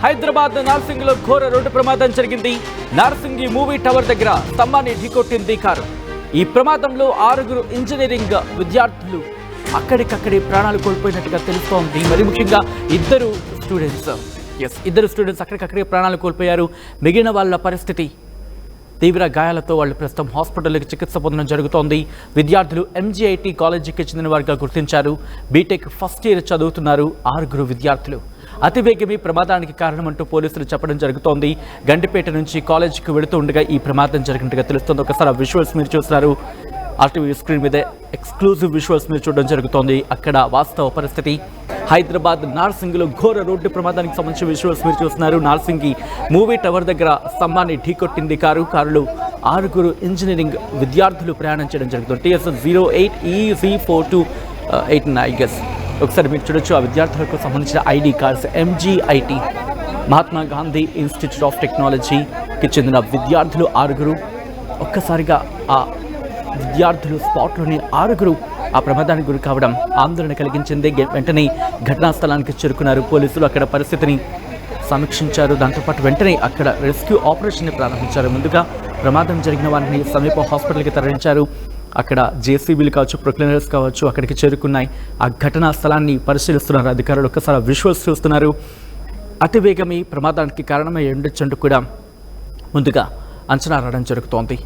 హైదరాబాద్ నార్సింగ్లో ఘోర రోడ్డు ప్రమాదం జరిగింది. నార్సింగి మూవీ టవర్ దగ్గర స్తంభాన్ని ఢీకొట్టింది కారు. ఈ ప్రమాదంలో 6 ఇంజనీరింగ్ విద్యార్థులు అక్కడికక్కడే ప్రాణాలు కోల్పోయినట్టుగా తెలుస్తోంది. మరి ముఖ్యంగా ఇద్దరు స్టూడెంట్స్ అక్కడికక్కడే ప్రాణాలు కోల్పోయారు. మిగిలిన వాళ్ళ పరిస్థితి తీవ్ర గాయాలతో వాళ్ళు ప్రస్తుతం హాస్పిటల్కి చికిత్స పొందడం జరుగుతోంది. విద్యార్థులు MGIT కాలేజీకి చెందిన వారిగా గుర్తించారు. బీటెక్ ఫస్ట్ ఇయర్ చదువుతున్నారు 6 విద్యార్థులు. అతివేగమే ప్రమాదానికి కారణమంటూ పోలీసులు చెప్పడం జరుగుతోంది. గండిపేట నుంచి కాలేజీకి వెళుతూ ఉండగా ఈ ప్రమాదం జరిగినట్టుగా తెలుస్తోంది. ఒకసారి విజువల్స్ మీరు చూస్తున్నారు. RTV స్క్రీన్ మీద ఎక్స్క్లూజివ్ విజువల్స్ మీరు చూడడం జరుగుతోంది. అక్కడ వాస్తవ పరిస్థితి హైదరాబాద్ నార్సింగిలో ఘోర రోడ్డు ప్రమాదానికి సంబంధించిన విజువల్స్ మీరు చూస్తున్నారు. నార్సింగి మూవీ టవర్ దగ్గర స్తంభాన్ని ఢీకొట్టింది కారులో 6 ఇంజనీరింగ్ విద్యార్థులు ప్రయాణం చేయడం జరుగుతుంది. TS 08EZ4289 I guess. ఒకసారి మీరు చూడొచ్చు ఆ విద్యార్థులకు సంబంధించిన ID cards. MGIT Mahatma Gandhi institute of టెక్నాలజీకి చెందిన విద్యార్థులు 6. ఒక్కసారిగా ఆ విద్యార్థులు స్పాట్లోని 6 ఆ ప్రమాదానికి గురి కావడం ఆందోళన కలిగించింది. వెంటనే ఘటనా స్థలానికి చేరుకున్నారు పోలీసులు. అక్కడ పరిస్థితిని సమీక్షించారు. దాంతోపాటు వెంటనే అక్కడ రెస్క్యూ ఆపరేషన్ని ప్రారంభించారు. ముందుగా ప్రమాదం జరిగిన వారిని సమీప హాస్పిటల్కి తరలించారు. అక్కడ JCBలు కావచ్చు, ప్రొక్లైనర్స్ కావచ్చు అక్కడికి చేరుకున్నాయి. ఆ ఘటనా స్థలాన్ని పరిశీలిస్తున్నారు అధికారులు. ఒక్కసారి విజువల్స్ చూస్తున్నారు. అతివేగమే ప్రమాదానికి కారణమై ఉండొచ్చంటూ కూడా ముందుగా అంచనా రావడం జరుగుతోంది.